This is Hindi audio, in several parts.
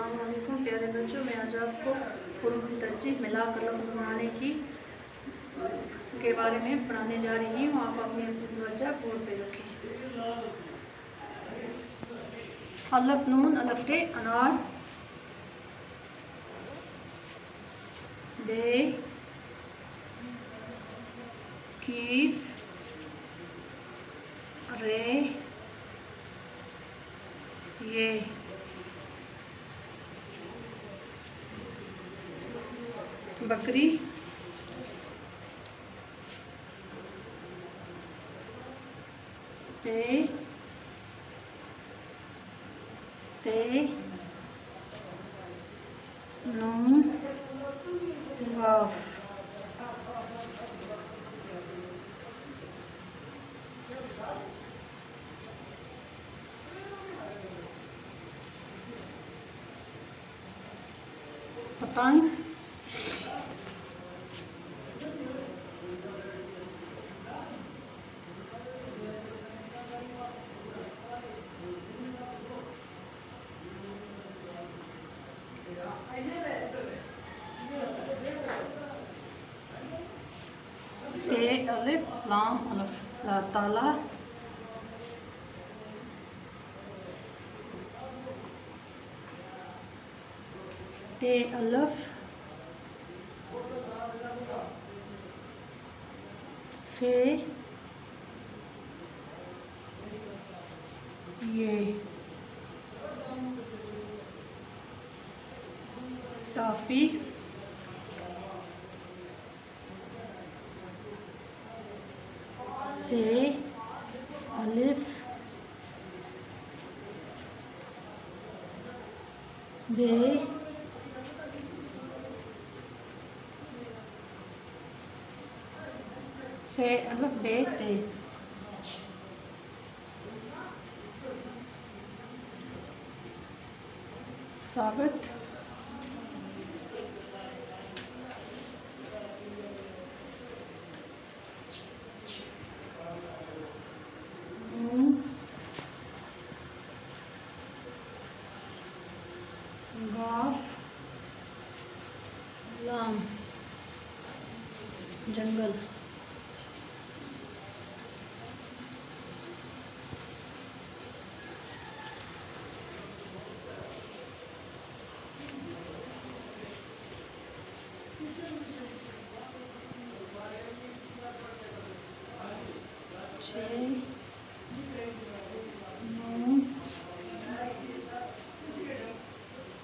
अस्सलामुअलैकुम प्यारे बच्चों, मैं आज आपको हुरूफ तरजीह मिलाकर लफ्ज़ बनाने की के बारे में पढ़ाने जा रही हूँ। आप अपनी तवज्जो बोर्ड पे रखें। अलफ नून अलफे अनार, बे कीफ रे ये बकरी पे ते नून वाफ। पतंग ते अलिफ लाम अलफ ताला, ते अलफ फे ये काफ़ी से अलिफ बे से अलिफ बे ते साबित गाफ लाम जंगल। छः नून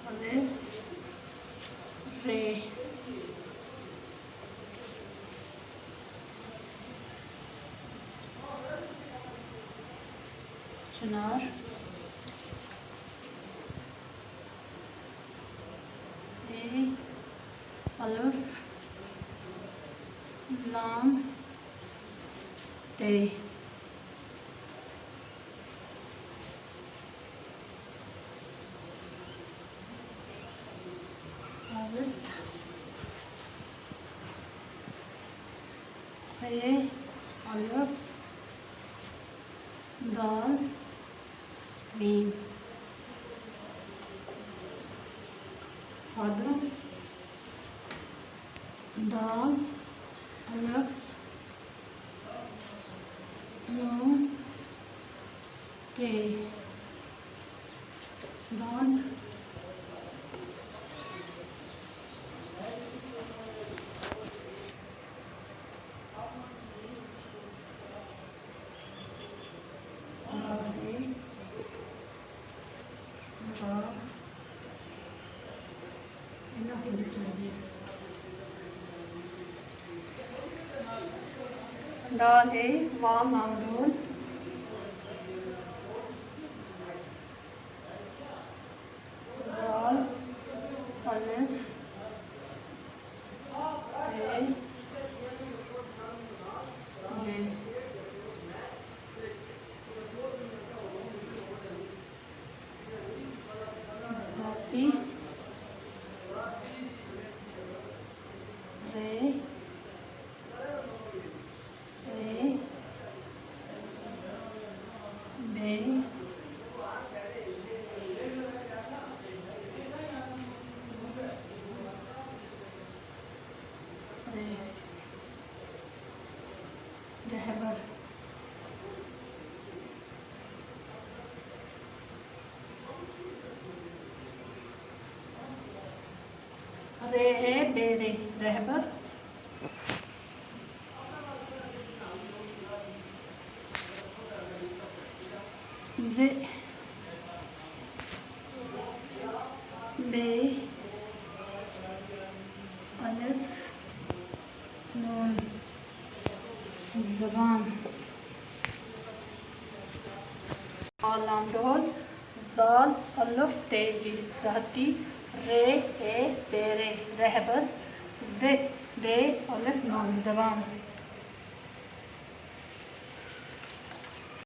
अलिफ रे चनार, ए अलिफ लाम ते साबित ए अलिफ दाल मीम आदम दाल अलिफ नून ते दांत दाल है वाम मामून दाल अलिफ ते ये जाती रे बे रे ए बेरे रहबर, जे बे अलिफ नून ज़बान, लाम डोल ज़ाल अलिफ ते ज़ाती, रे ए बेरे रहबर, जे बे अलिफ नून ज़बान।